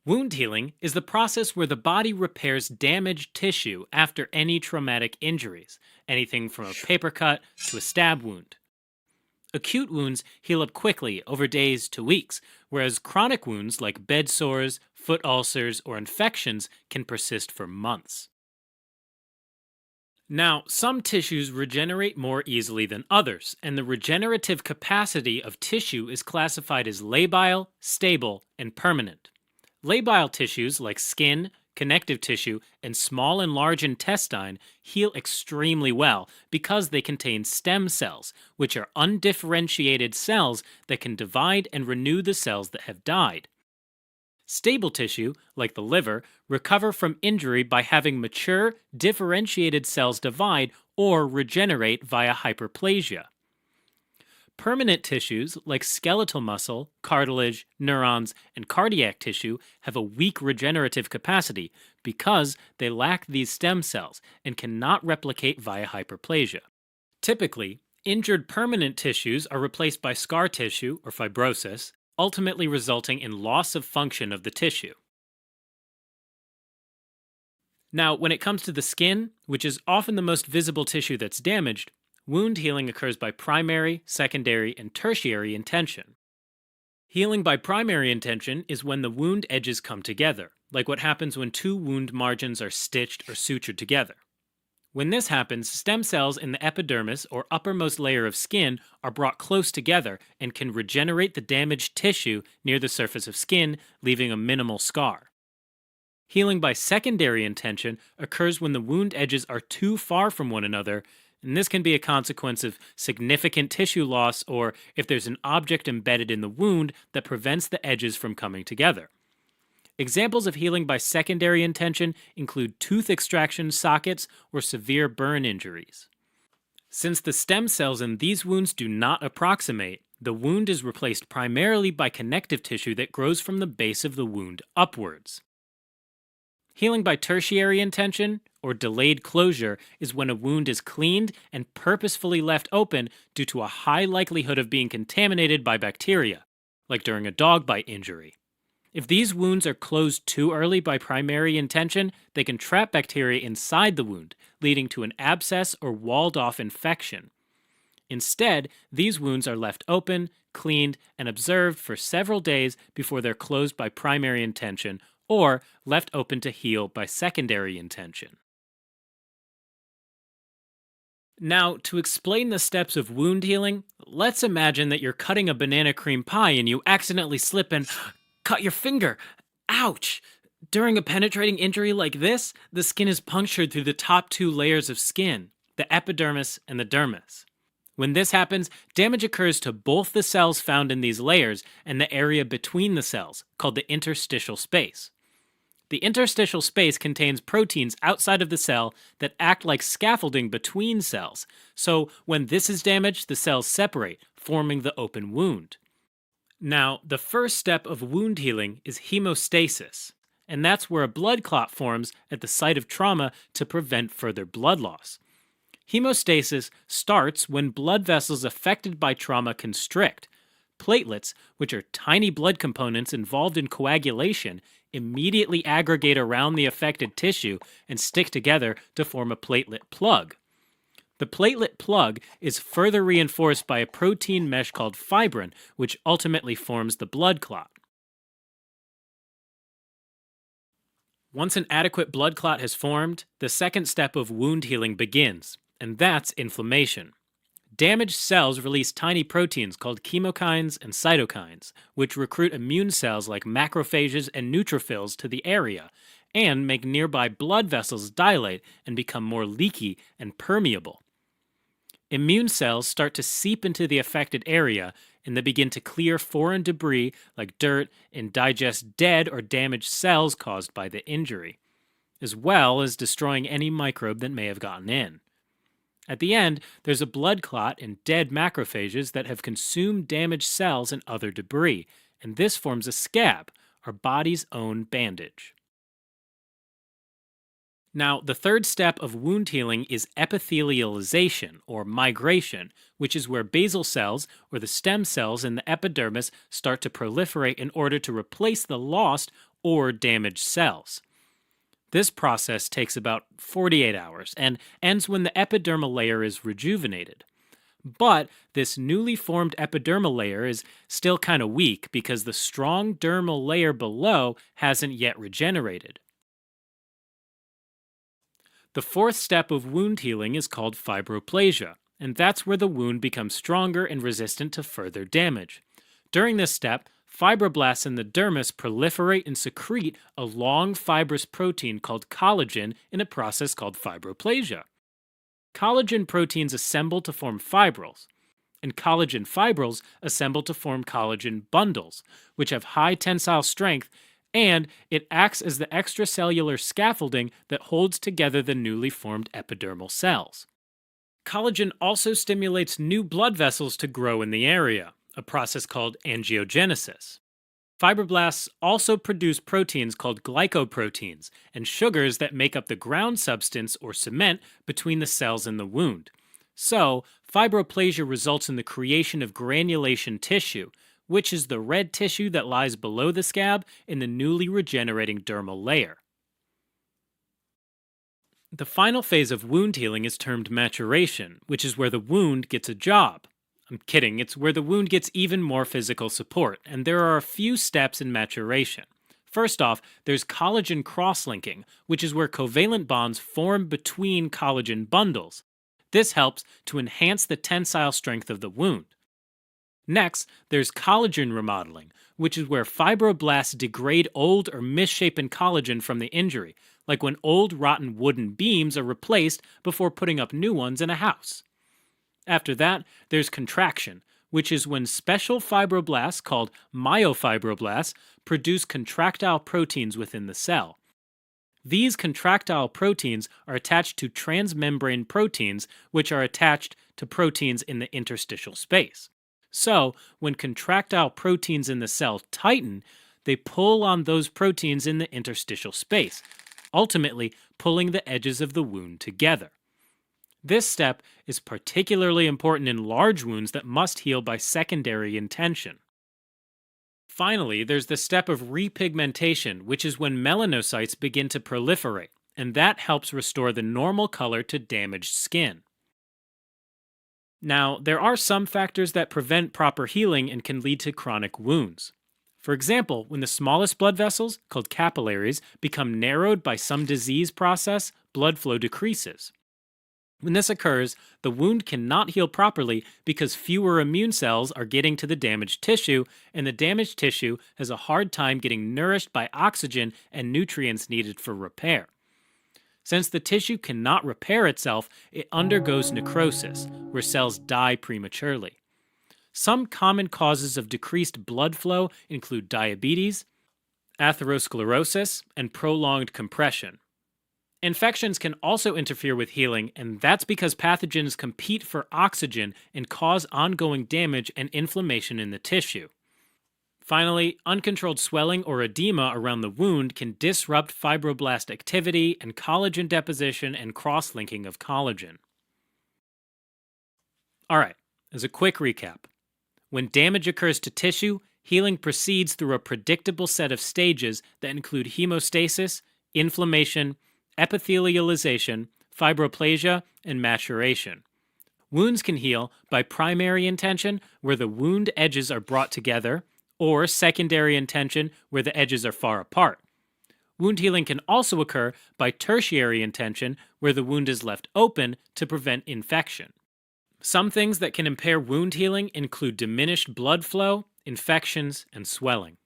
Wound healing is the process where the body repairs damaged tissue after any traumatic injuries, anything from a paper cut to a stab wound. Acute wounds heal up quickly over days to weeks, whereas chronic wounds like bed sores, foot ulcers, or infections can persist for months. Now, some tissues regenerate more easily than others, and the regenerative capacity of tissue is classified as labile, stable, and permanent. Labile tissues like skin, connective tissue, and small and large intestine heal extremely well because they contain stem cells, which are undifferentiated cells that can divide and renew the cells that have died. Stable tissue, like the liver, recover from injury by having mature, differentiated cells divide or regenerate via hyperplasia. Permanent tissues, like skeletal muscle, cartilage, neurons, and cardiac tissue, have a weak regenerative capacity because they lack these stem cells and cannot replicate via hyperplasia. Typically, injured permanent tissues are replaced by scar tissue or fibrosis, ultimately resulting in loss of function of the tissue. Now, when it comes to the skin, which is often the most visible tissue that's damaged, wound healing occurs by primary, secondary, and tertiary intention. Healing by primary intention is when the wound edges come together, like what happens when two wound margins are stitched or sutured together. When this happens, stem cells in the epidermis or uppermost layer of skin are brought close together and can regenerate the damaged tissue near the surface of skin, leaving a minimal scar. Healing by secondary intention occurs when the wound edges are too far from one another, and this can be a consequence of significant tissue loss or if there's an object embedded in the wound that prevents the edges from coming together. Examples of healing by secondary intention include tooth extraction sockets or severe burn injuries. Since the stem cells in these wounds do not approximate, the wound is replaced primarily by connective tissue that grows from the base of the wound upwards. Healing by tertiary intention, or delayed closure, is when a wound is cleaned and purposefully left open due to a high likelihood of being contaminated by bacteria, like during a dog bite injury. If these wounds are closed too early by primary intention, they can trap bacteria inside the wound, leading to an abscess or walled-off infection. Instead, these wounds are left open, cleaned, and observed for several days before they're closed by primary intention or left open to heal by secondary intention. Now, to explain the steps of wound healing, let's imagine that you're cutting a banana cream pie and you accidentally slip and cut your finger. Ouch! During a penetrating injury like this, the skin is punctured through the top two layers of skin, the epidermis and the dermis. When this happens, damage occurs to both the cells found in these layers and the area between the cells, called the interstitial space. The interstitial space contains proteins outside of the cell that act like scaffolding between cells, so when this is damaged, the cells separate, forming the open wound. Now, the first step of wound healing is hemostasis, and that's where a blood clot forms at the site of trauma to prevent further blood loss. Hemostasis starts when blood vessels affected by trauma constrict. Platelets, which are tiny blood components involved in coagulation, immediately aggregate around the affected tissue and stick together to form a platelet plug. The platelet plug is further reinforced by a protein mesh called fibrin, which ultimately forms the blood clot. Once an adequate blood clot has formed, the second step of wound healing begins, and that's inflammation. Damaged cells release tiny proteins called chemokines and cytokines, which recruit immune cells like macrophages and neutrophils to the area, and make nearby blood vessels dilate and become more leaky and permeable. Immune cells start to seep into the affected area, and they begin to clear foreign debris like dirt and digest dead or damaged cells caused by the injury, as well as destroying any microbe that may have gotten in. At the end, there's a blood clot and dead macrophages that have consumed damaged cells and other debris, and this forms a scab, our body's own bandage. Now, the third step of wound healing is epithelialization, or migration, which is where basal cells, or the stem cells in the epidermis, start to proliferate in order to replace the lost or damaged cells. This process takes about 48 hours and ends when the epidermal layer is rejuvenated. But this newly formed epidermal layer is still kind of weak because the strong dermal layer below hasn't yet regenerated. The fourth step of wound healing is called fibroplasia, and that's where the wound becomes stronger and resistant to further damage. During this step, fibroblasts in the dermis proliferate and secrete a long fibrous protein called collagen in a process called fibroplasia. Collagen proteins assemble to form fibrils, and collagen fibrils assemble to form collagen bundles, which have high tensile strength, and it acts as the extracellular scaffolding that holds together the newly formed epidermal cells. Collagen also stimulates new blood vessels to grow in the area, a process called angiogenesis. Fibroblasts also produce proteins called glycoproteins and sugars that make up the ground substance or cement between the cells in the wound. So, fibroplasia results in the creation of granulation tissue, which is the red tissue that lies below the scab in the newly regenerating dermal layer. The final phase of wound healing is termed maturation, which is where the wound gets a job. I'm kidding, it's where the wound gets even more physical support, and there are a few steps in maturation. First off, there's collagen cross-linking, which is where covalent bonds form between collagen bundles. This helps to enhance the tensile strength of the wound. Next, there's collagen remodeling, which is where fibroblasts degrade old or misshapen collagen from the injury, like when old rotten wooden beams are replaced before putting up new ones in a house. After that, there's contraction, which is when special fibroblasts called myofibroblasts produce contractile proteins within the cell. These contractile proteins are attached to transmembrane proteins, which are attached to proteins in the interstitial space. So, when contractile proteins in the cell tighten, they pull on those proteins in the interstitial space, ultimately pulling the edges of the wound together. This step is particularly important in large wounds that must heal by secondary intention. Finally, there's the step of repigmentation, which is when melanocytes begin to proliferate, and that helps restore the normal color to damaged skin. Now, there are some factors that prevent proper healing and can lead to chronic wounds. For example, when the smallest blood vessels, called capillaries, become narrowed by some disease process, blood flow decreases. When this occurs, the wound cannot heal properly because fewer immune cells are getting to the damaged tissue, and the damaged tissue has a hard time getting nourished by oxygen and nutrients needed for repair. Since the tissue cannot repair itself, it undergoes necrosis, where cells die prematurely. Some common causes of decreased blood flow include diabetes, atherosclerosis, and prolonged compression. Infections can also interfere with healing, and that's because pathogens compete for oxygen and cause ongoing damage and inflammation in the tissue. Finally, uncontrolled swelling or edema around the wound can disrupt fibroblast activity and collagen deposition and cross-linking of collagen. Alright, as a quick recap. When damage occurs to tissue, healing proceeds through a predictable set of stages that include hemostasis, inflammation, epithelialization, fibroplasia, and maturation. Wounds can heal by primary intention, where the wound edges are brought together, or secondary intention, where the edges are far apart. Wound healing can also occur by tertiary intention, where the wound is left open to prevent infection. Some things that can impair wound healing include diminished blood flow, infections, and swelling.